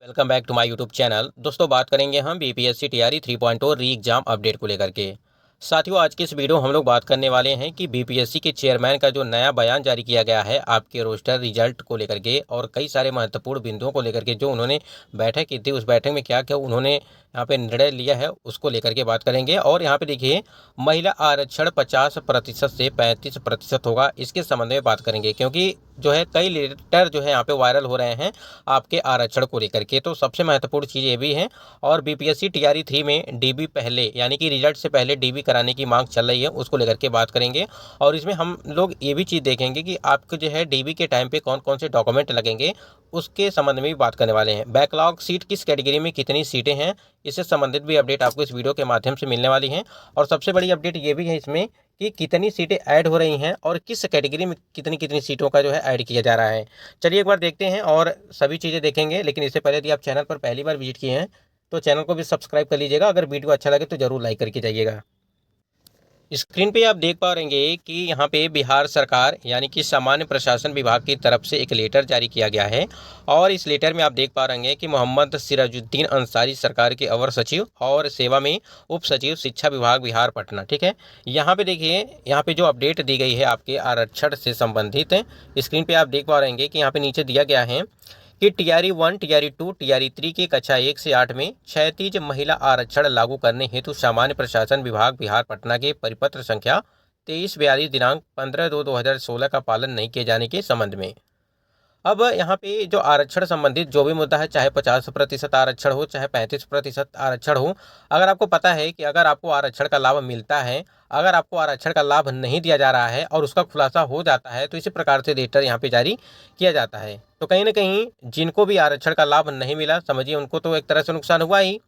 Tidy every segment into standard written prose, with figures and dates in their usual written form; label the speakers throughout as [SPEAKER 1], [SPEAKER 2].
[SPEAKER 1] Welcome back to my YouTube channel. दोस्तों बात करेंगे हम बीपीएससी टीआरई 3.0 री एग्जाम अपडेट को लेकर के। साथियों आज की इस वीडियो हम लोग बात करने वाले हैं कि बीपीएससी के चेयरमैन का जो नया बयान जारी किया गया है आपके रोस्टर रिजल्ट को लेकर के और कई सारे महत्वपूर्ण बिंदुओं को लेकर के जो उन्होंने बैठक की थी, उस बैठक में क्या क्या उन्होंने यहाँ पे निर्णय लिया है उसको लेकर के बात करेंगे। और यहाँ पे देखिए महिला आरक्षण 50% से 35% होगा, इसके संबंध में बात करेंगे क्योंकि जो है कई लेटर जो है यहाँ पे वायरल हो रहे हैं आपके आरक्षण को लेकर के। तो सबसे महत्वपूर्ण चीज़ ये भी है। और बीपीएससी टीआरई 3 में डीबी पहले यानी कि रिजल्ट से पहले डीबी कराने की मांग चल रही है, उसको लेकर के बात करेंगे। और इसमें हम लोग ये भी चीज़ देखेंगे कि आपको जो है डीबी के टाइम पे कौन कौन से डॉक्यूमेंट लगेंगे, उसके संबंध में भी बात करने वाले हैं। बैकलॉग सीट किस कैटेगरी में कितनी सीटें हैं, इससे संबंधित भी अपडेट आपको इस वीडियो के माध्यम से मिलने वाली हैं। और सबसे बड़ी अपडेट ये भी है इसमें कि कितनी सीटें ऐड हो रही हैं और किस कैटेगरी में कितनी कितनी सीटों का जो है ऐड किया जा रहा है। चलिए एक बार देखते हैं और सभी चीज़ें देखेंगे। लेकिन इससे पहले यदि आप चैनल पर पहली बार विजिट किए हैं तो चैनल को भी सब्सक्राइब कर लीजिएगा। अगर वीडियो अच्छा लगे तो ज़रूर लाइक करके जाइएगा। स्क्रीन पे आप देख पा रहे हैं कि यहाँ पे बिहार सरकार यानी कि सामान्य प्रशासन विभाग की तरफ से एक लेटर जारी किया गया है। और इस लेटर में आप देख पा रहे हैं कि मोहम्मद सिराजुद्दीन अंसारी सरकार के अवर सचिव और सेवा में उप सचिव शिक्षा विभाग बिहार पटना। ठीक है, यहाँ पे देखिए यहाँ पे जो अपडेट दी गई है आपके आरक्षण से संबंधित स्क्रीन पे आप देख पा रहे हैं कि यहाँ पे नीचे दिया गया है कि टीआरई 1, टीआरई 2, टीआरई 3 की कक्षा 1 से 8 में क्षैतिज महिला आरक्षण लागू करने हेतु सामान्य प्रशासन विभाग बिहार पटना के परिपत्र संख्या 2342 दिनांक 15/2/2016 का पालन नहीं किए जाने के संबंध में। अब यहाँ पे जो आरक्षण संबंधित जो भी मुद्दा है, चाहे 50% आरक्षण हो चाहे 35% आरक्षण हो, अगर आपको पता है कि अगर आपको आरक्षण का लाभ मिलता है, अगर आपको आरक्षण का लाभ नहीं दिया जा रहा है और उसका खुलासा हो जाता है तो इसी प्रकार से लेटर यहाँ पे जारी किया जाता है। तो कहीं ना कहीं जिनको भी आरक्षण का लाभ नहीं मिला, समझिए उनको तो एक तरह से नुकसान हुआ ही।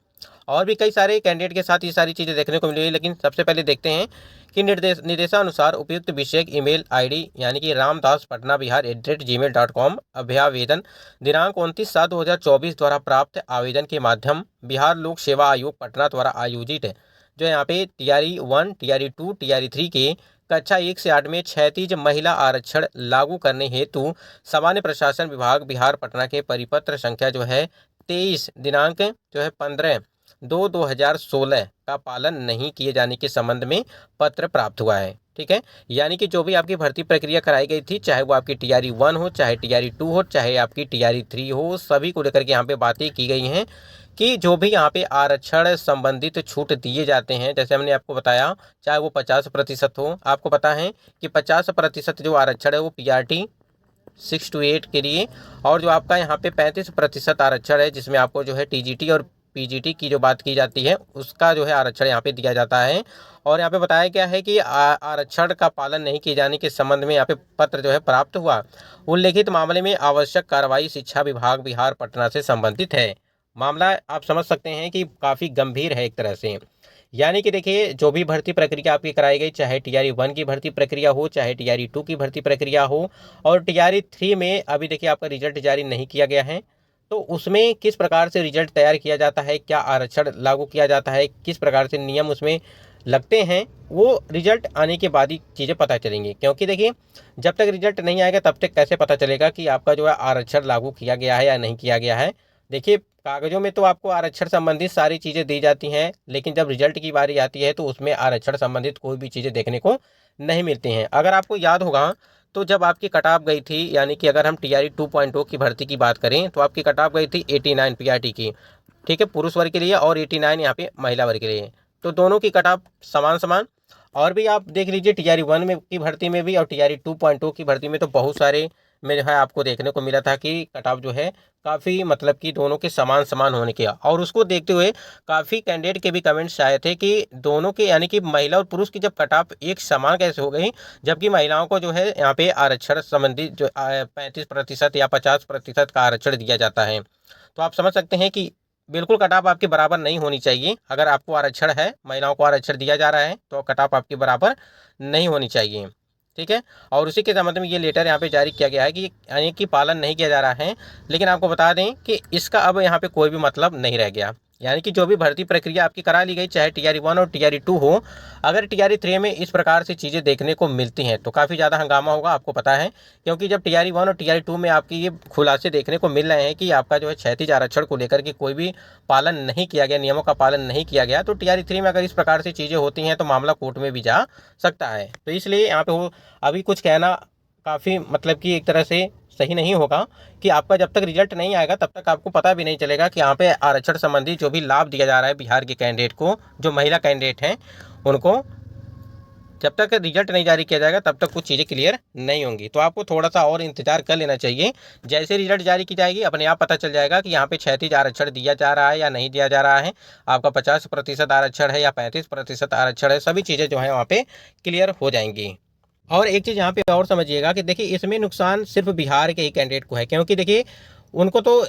[SPEAKER 1] और भी कई सारे कैंडिडेट के साथ ये सारी चीज़ें देखने को मिली। लेकिन सबसे पहले देखते हैं कि निर्देशानुसार उपयुक्त विषय ईमेल आईडी यानी कि ramdaspatnaBihar@gmail.com अभ्यावेदन दिनांक 29/7/2024 द्वारा प्राप्त आवेदन के माध्यम बिहार लोक सेवा आयोग पटना द्वारा आयोजित जो यहाँ पे टीआरई 1, टीआरई 2, टीआरई 3 के कक्षा 1 से 8 में क्षैतिज महिला आरक्षण लागू करने हेतु सामान्य प्रशासन विभाग बिहार पटना के परिपत्र संख्या जो है 23 दिनांक जो है 15/2/2016 का पालन नहीं किए जाने के संबंध में पत्र प्राप्त हुआ है। ठीक है, यानी कि जो भी आपकी भर्ती प्रक्रिया कराई गई थी, चाहे वो आपकी टीआरई 1 हो, चाहे टीआरई 2 हो, चाहे आपकी टीआरई 3 हो, सभी को लेकर के यहाँ पे बातें की गई हैं कि जो भी यहाँ पे आरक्षण संबंधित छूट दिए जाते हैं, जैसे हमने आपको बताया, चाहे वो 50% हो। आपको पता है कि 50% जो आरक्षण है वो पीआरटी 6 to 8 के लिए, और जो आपका यहाँ पे 35% आरक्षण है जिसमें आपको जो है टीजीटी और पीजीटी की जो बात की जाती है उसका जो है आरक्षण यहाँ पे दिया जाता है। और यहाँ पे बताया गया है कि आरक्षण का पालन नहीं किए जाने के संबंध में यहाँ पे पत्र जो है प्राप्त हुआ। उल्लेखित मामले में आवश्यक कार्रवाई शिक्षा विभाग बिहार पटना से संबंधित है। मामला आप समझ सकते हैं कि काफ़ी गंभीर है एक तरह से। यानी कि देखिए जो भी भर्ती प्रक्रिया आपकी कराई गई, चाहे टीआरई 1 की भर्ती प्रक्रिया हो, चाहे टीआरई 2 की भर्ती प्रक्रिया हो, और टीआरई 3 में अभी देखिए आपका रिजल्ट जारी नहीं किया गया है, तो उसमें किस प्रकार से रिजल्ट तैयार किया जाता है, क्या आरक्षण लागू किया जाता है, किस प्रकार से नियम उसमें लगते हैं, वो रिजल्ट आने के बाद ही चीज़ें पता चलेंगी। क्योंकि देखिए जब तक रिजल्ट नहीं आएगा तब तक कैसे पता चलेगा कि आपका जो है आरक्षण लागू किया गया है या नहीं किया गया है। देखिए कागज़ों में तो आपको आरक्षण संबंधित सारी चीज़ें दी जाती हैं, लेकिन जब रिजल्ट की बारी आती है तो उसमें आरक्षण संबंधित कोई भी चीज़ें देखने को नहीं मिलती हैं। अगर आपको याद होगा तो जब आपकी कट ऑफ गई थी, यानी कि अगर हम टीआरई 2.0 की भर्ती की बात करें तो आपकी कट ऑफ गई थी 89 पीआरटी की। ठीक है, पुरुष वर्ग के लिए, और 89 यहाँ पे महिला वर्ग के लिए, तो दोनों की कट ऑफ समान समान। और भी आप देख लीजिए टीआरई 1 में की भर्ती में भी और टीआरई 2.0 की भर्ती में तो बहुत सारे में जो है आपको देखने को मिला था कि कट ऑफ जो है काफ़ी मतलब कि दोनों के समान समान होने के, और उसको देखते हुए काफ़ी कैंडिडेट के भी कमेंट्स आए थे कि दोनों के यानी कि महिला और पुरुष की जब कट ऑफ एक समान कैसे हो गई, जबकि महिलाओं को जो है यहाँ पे आरक्षण संबंधी जो 35% या 50% का आरक्षण दिया जाता है। तो आप समझ सकते हैं कि बिल्कुल कट ऑफ आपके बराबर नहीं होनी चाहिए। अगर आपको आरक्षण है, महिलाओं को आरक्षण दिया जा रहा है, तो कट ऑफ आपके बराबर नहीं होनी चाहिए। ठीक है, और उसी के संबंध में ये लेटर यहाँ पे जारी किया गया है कि यानी कि पालन नहीं किया जा रहा है। लेकिन आपको बता दें कि इसका अब यहाँ पे कोई भी मतलब नहीं रह गया। यानी कि जो भी भर्ती प्रक्रिया आपकी करा ली गई, चाहे टीआरई 1 और टीआरई 2 हो, अगर टीआरई 3 में इस प्रकार से चीज़ें देखने को मिलती हैं तो काफ़ी ज़्यादा हंगामा होगा, आपको पता है। क्योंकि जब टीआरई 1 और टीआरई 2 में आपकी ये खुलासे देखने को मिल रहे हैं कि आपका जो है क्षैतिज आरक्षण को लेकर के कोई भी पालन नहीं किया गया, नियमों का पालन नहीं किया गया, तो टीआरई 3 में अगर इस प्रकार से चीज़ें होती हैं तो मामला कोर्ट में भी जा सकता है। तो इसलिए यहाँ पे अभी कुछ कहना काफ़ी मतलब कि एक तरह से सही नहीं होगा कि आपका जब तक रिजल्ट नहीं आएगा तब तक आपको पता भी नहीं चलेगा कि यहाँ पे आरक्षण संबंधी जो भी लाभ दिया जा रहा है बिहार के कैंडिडेट को, जो महिला कैंडिडेट हैं उनको, जब तक रिजल्ट नहीं जारी किया जाएगा तब तक कुछ चीज़ें क्लियर नहीं होंगी। तो आपको थोड़ा सा और इंतजार कर लेना चाहिए। जैसे रिजल्ट जारी की जाएगी अपने आप पता चल जाएगा कि यहाँ पे क्षैतिज आरक्षण दिया जा रहा है या नहीं दिया जा रहा है, आपका 50% आरक्षण है या 35% आरक्षण है, सभी चीज़ें जो है वहाँ पे क्लियर हो जाएंगी। और एक चीज़ यहाँ पे और समझिएगा कि देखिए इसमें नुकसान सिर्फ बिहार के ही कैंडिडेट को है, क्योंकि देखिए उनको तो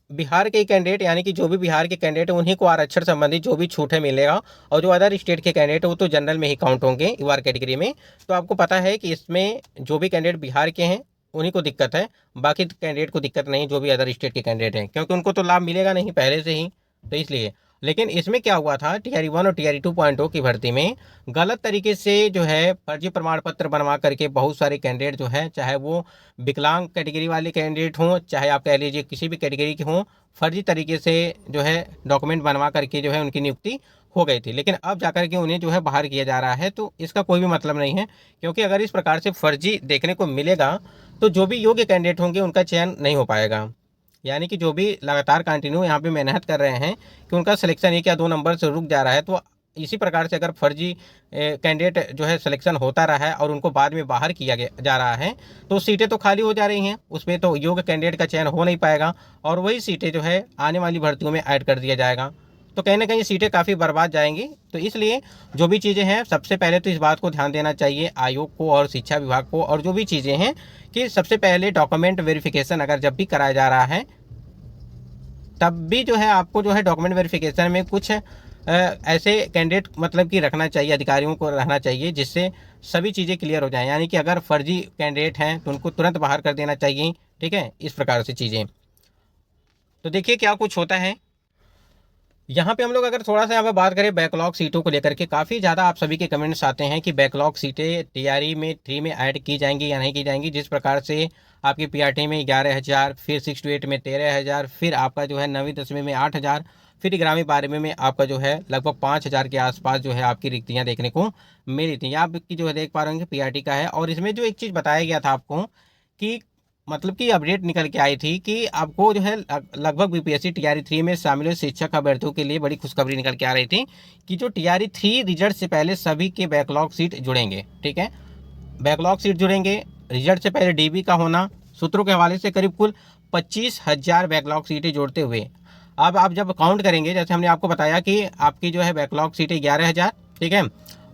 [SPEAKER 1] बिहार के कैंडिडेट यानी कि जो भी बिहार के कैंडिडेट हैं उन्हीं को आरक्षण संबंधी जो भी छूट है मिलेगा, और जो अदर स्टेट के कैंडिडेट वो तो जनरल में ही काउंट होंगे यूआर कैटेगरी में। तो आपको पता है कि इसमें जो भी कैंडिडेट बिहार के हैं उन्हीं को दिक्कत है, बाकी कैंडिडेट को दिक्कत नहीं, जो भी अदर स्टेट के कैंडिडेट हैं, क्योंकि उनको तो लाभ मिलेगा नहीं पहले से ही, तो इसलिए। लेकिन इसमें क्या हुआ था, टीआरई 1 और टीआरई 2.0 की भर्ती में गलत तरीके से जो है फर्जी प्रमाण पत्र बनवा करके बहुत सारे कैंडिडेट जो है, चाहे वो विकलांग कैटेगरी वाले कैंडिडेट हों, चाहे आप कह लीजिए किसी भी कैटेगरी के हों, फर्जी तरीके से जो है डॉक्यूमेंट बनवा करके जो है उनकी नियुक्ति हो गई थी। लेकिन अब जाकर के उन्हें जो है बाहर किया जा रहा है, तो इसका कोई भी मतलब नहीं है, क्योंकि अगर इस प्रकार से फर्जी देखने को मिलेगा तो जो भी योग्य कैंडिडेट होंगे उनका चयन नहीं हो पाएगा। यानी कि जो भी लगातार कंटिन्यू यहाँ पे मेहनत कर रहे हैं कि उनका सिलेक्शन 1 या 2 नंबर से रुक जा रहा है, तो इसी प्रकार से अगर फर्जी कैंडिडेट जो है सिलेक्शन होता रहा है और उनको बाद में बाहर किया जा रहा है तो सीटें तो खाली हो जा रही हैं, उसमें तो योग्य कैंडिडेट का चयन हो नहीं पाएगा और वही सीटें जो है आने वाली भर्तियों में ऐड कर दिया जाएगा, तो कहीं ना कहीं सीटें काफ़ी बर्बाद जाएंगी। तो इसलिए जो भी चीज़ें हैं सबसे पहले तो इस बात को ध्यान देना चाहिए आयोग को और शिक्षा विभाग को, और जो भी चीज़ें हैं कि सबसे पहले डॉक्यूमेंट वेरिफिकेशन अगर जब भी कराया जा रहा है तब भी जो है आपको जो है डॉक्यूमेंट वेरिफिकेशन में कुछ ऐसे कैंडिडेट मतलब कि रखना चाहिए, अधिकारियों को रहना चाहिए जिससे सभी चीज़ें क्लियर हो जाएं। यानी कि अगर फर्जी कैंडिडेट हैं तो उनको तुरंत बाहर कर देना चाहिए, ठीक है, इस प्रकार से चीज़ें। तो देखिए क्या कुछ होता है यहाँ पे। हम लोग अगर थोड़ा सा यहाँ पर बात करें बैकलॉग सीटों को लेकर के, काफ़ी ज़्यादा आप सभी के कमेंट्स आते हैं कि बैकलॉग सीटें टीआरई में 3 में ऐड की जाएंगी या नहीं की जाएंगी। जिस प्रकार से आपकी पीआरटी में 11,000, फिर 6 to 8 में 13,000, फिर आपका जो है 9वीं 10वीं में 8,000, फिर 11वीं 12वीं में आपका जो है लगभग 5,000 के आसपास जो है आपकी रिक्तियाँ देखने को मिली थी। यहाँ आपकी जो है देख पा रहे होंगे पीआरटी का है। और इसमें जो एक चीज़ बताया गया था आपको कि मतलब कि अपडेट निकल के आई थी कि आपको जो है लगभग बीपीएससी टीआरई 3 में शामिल शिक्षक अभ्यर्थियों के लिए बड़ी खुशखबरी निकल के आ रही थी कि जो टीआरई 3 रिजल्ट से पहले सभी के बैकलॉग सीट जुड़ेंगे, ठीक है, बैकलॉग सीट जुड़ेंगे। रिजल्ट से पहले डीबी का होना, सूत्रों के हवाले से करीब कुल 25,000 बैकलॉग सीटें जोड़ते हुए अब आप जब काउंट करेंगे, जैसे हमने आपको बताया कि आपकी जो है बैकलॉग सीटें 11,000, ठीक है,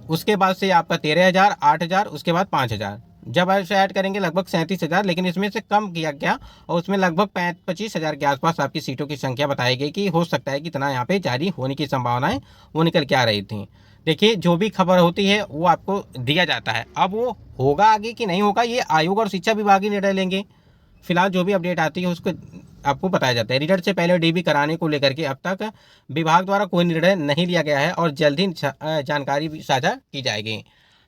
[SPEAKER 1] उसके बाद से आपका 13,000, 8,000, उसके बाद 5,000, जब ऐसे ऐड करेंगे लगभग 37,000, लेकिन इसमें से कम किया गया और उसमें लगभग 25,000 के आसपास आपकी सीटों की संख्या बताई गई कि हो सकता है कि इतना यहाँ पे जारी होने की संभावनाएं वो निकल के आ रही थी। देखिए जो भी खबर होती है वो आपको दिया जाता है, अब वो होगा आगे कि नहीं होगा ये आयोग और शिक्षा विभाग ही निर्णय लेंगे। फिलहाल जो भी अपडेट आती है उसको आपको बताया जाता है। रिजल्ट से पहले डीबी कराने को लेकर के अब तक विभाग द्वारा कोई निर्णय नहीं लिया गया है और जल्द ही जानकारी भी साझा की जाएगी।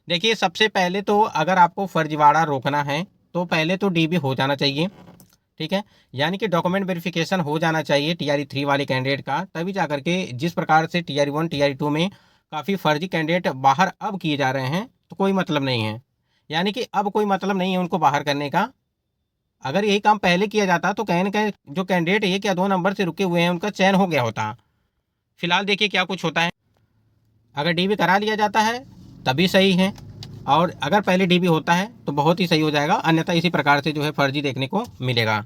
[SPEAKER 1] देखिए सबसे पहले तो अगर आपको फर्जीवाड़ा रोकना है तो पहले तो डीबी हो जाना चाहिए, ठीक है, यानी कि डॉक्यूमेंट वेरिफिकेशन हो जाना चाहिए टीआरई 3 वाले कैंडिडेट का, तभी जा करके जिस प्रकार से टीआरई 1 टीआरई 2 में काफ़ी फर्जी कैंडिडेट बाहर अब किए जा रहे हैं तो कोई मतलब नहीं है, यानी कि अब कोई मतलब नहीं है उनको बाहर करने का। अगर यही काम पहले किया जाता तो कहीं ना कहीं जो कैंडिडेट 1 या 2 नंबर से रुके हुए हैं उनका चयन हो गया होता। फिलहाल देखिए क्या कुछ होता है, अगर डीबी करा लिया जाता है तभी सही है, और अगर पहले डीबी होता है तो बहुत ही सही हो जाएगा, अन्यथा इसी प्रकार से जो है फर्जी देखने को मिलेगा।